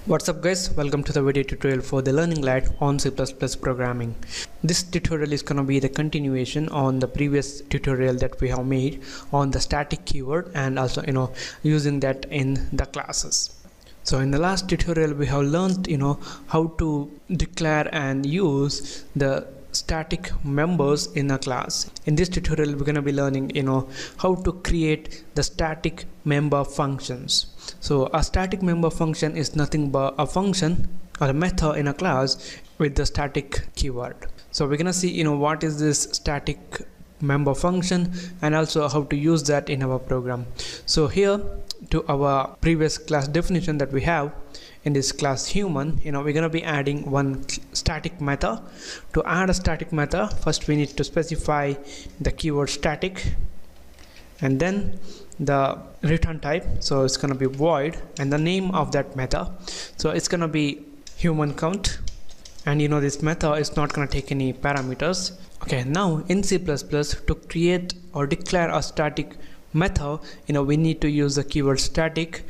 What's up guys, welcome to the video tutorial for the Learning Lite on C++ programming. This tutorial is going to be the continuation on the previous tutorial that we have made on the static keyword and also using that in the classes. So in the last tutorial we have learned how to declare and use the static members in a class. In this tutorial we're going to be learning how to create the static member functions. So a static member function is nothing but a function or a method in a class with the static keyword. So we're gonna see what is this static member function and also how to use that in our program. So here to our previous class definition that we have in this class human, we're gonna be adding one static method. To add a static method, first we need to specify the keyword static and then the return type. So it's gonna be void and the name of that method. So it's gonna be human count, and this method is not gonna take any parameters. Okay, now in C++ to create or declare a static method, we need to use the keyword static.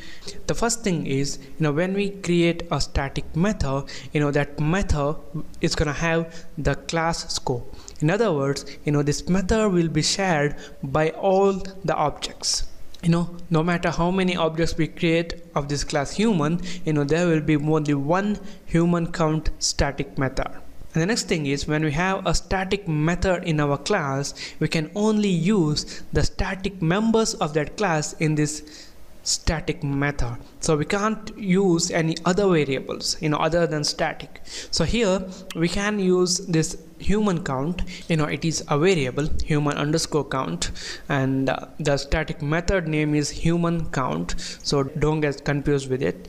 The first thing is when we create a static method, that method is gonna have the class scope. In other words, this method will be shared by all the objects. No matter how many objects we create of this class human, there will be only one human count static method. And the next thing is when we have a static method in our class, we can only use the static members of that class in this static method. So we can't use any other variables other than static. So here we can use this human count. It is a variable human underscore count, and the static method name is human count, so don't get confused with it.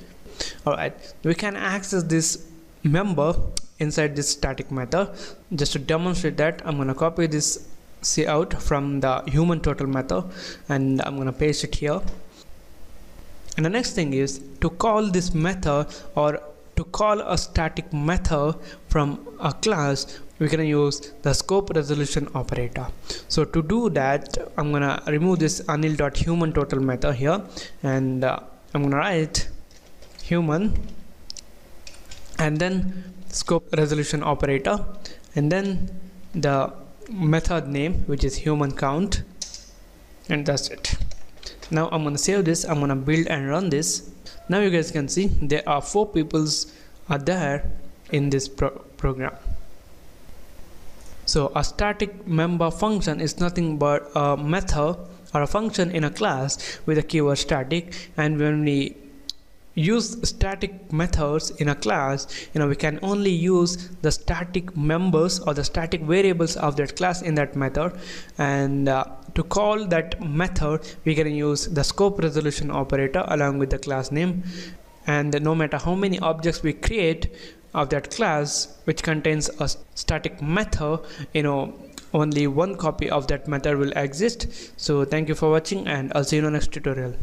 Alright, we can access this member inside this static method. Just to demonstrate that, I'm gonna copy this cout from the human total method and I'm gonna paste it here. And the next thing is to call this method or to call a static method from a class, we're gonna use the scope resolution operator. So to do that, I'm gonna remove this anil.human_total method here, and I'm gonna write human and then scope resolution operator and then the method name, which is human count, and that's it. Now I'm gonna save this, I'm gonna build and run this. Now you guys can see there are 4 peoples are there in this program. So a static member function is nothing but a method or a function in a class with a keyword static, and when we use static methods in a class, we can only use the static members or the static variables of that class in that method, and to call that method we can use the scope resolution operator along with the class name. And no matter how many objects we create of that class which contains a static method, only one copy of that method will exist. So thank you for watching and I'll see you in the next tutorial.